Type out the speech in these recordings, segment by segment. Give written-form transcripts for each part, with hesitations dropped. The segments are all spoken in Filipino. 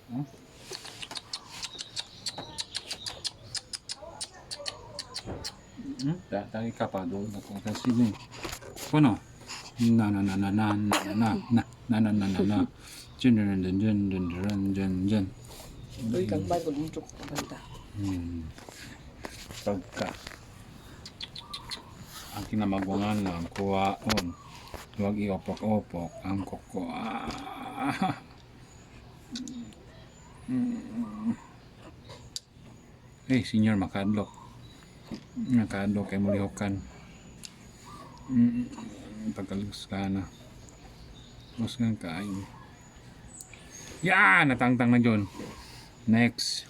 Oh. Tagi ka pa doon ako kasi din. Kuno? Na na na na na na na na na na na na na. Dyan dyan dyan dyan dyan dyan dyan dyan. Uy, kagban ko dun chok kabanta. Pagka ang kinamagungan lang kuwaon. Huwag iopok-opok ang koko. Eh, senior makadlok. Nakadlok kay mulihokan. Pagkalus ka na. Lus nga kain. Yan! Natangtang na dyan. Next.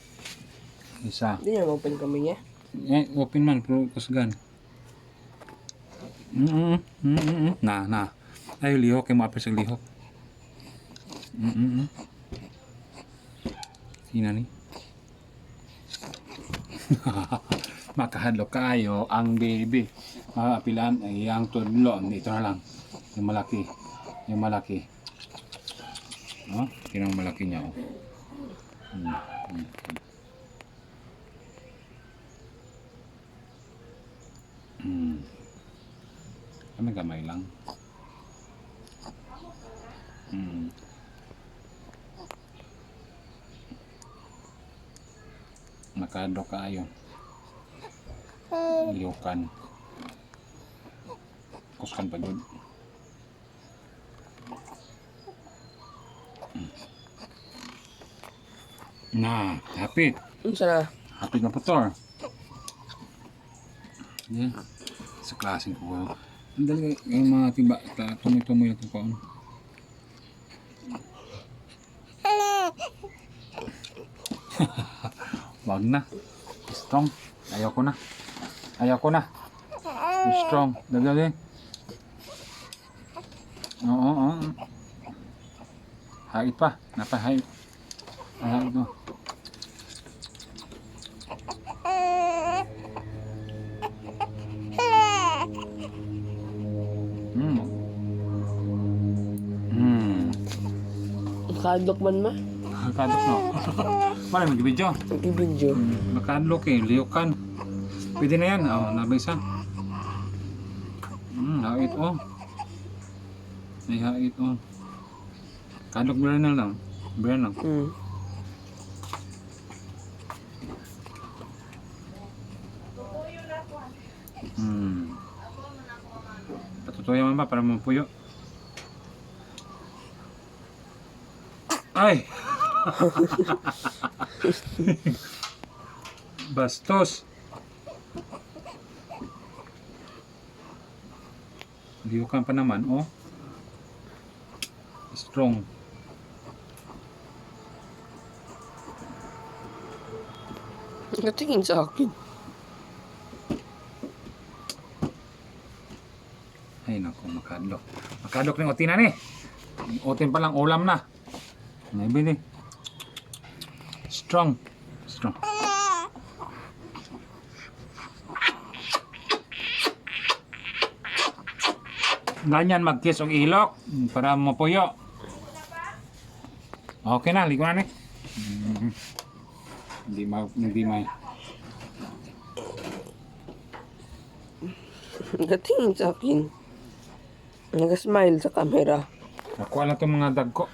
Isa. Hindi niya open kami niya. Open man, pero kusgan. Na. Ay, lihok. Kaya maapis ang lihok. Sina ni? Makahadlok kayo ang baby. Makapilan ay ang tudlo. Ito na lang. Yung malaki. Yung malaki. No? Tinang malaki niya. Oh. Kami gamay lang. Nakado kayo. Liukan. Kuskan pa dun. Na, hapit. Unsa na? Hapit na putor. Yeah. Sa klaseng ko. Ang dali yung mga tiba. Tumoy-tumoy na itong kaon. Wag na. Strong. Ayoko na. Ayoko na. Strong. Dali. Oo. Hait pa. Napahait. Hait mo. Kadlok man ma. Kadok no. Para mag-video. Nag-video. Makadlok eh, liukan. Pwede na yan. Oh, nabay isa. Hait oh. May hait oh. Kadlok brand lang. Brand lang. Patutuyan mo ba para mapuyo? Ay! Bastos! Liukan pa naman, oh. Strong. Natingin sa akin. Ay, naku, makadlok. Makadlok ng otinan eh. Otin pa lang, ulam na. Maybe ni. Strong. Ganyan mag-kiss og ilok para mapuyo. Okay na, ligo na ni. Hindi may. Natingin sa akin. Nag-smile sa camera. Nakuha lang itong mga dagko.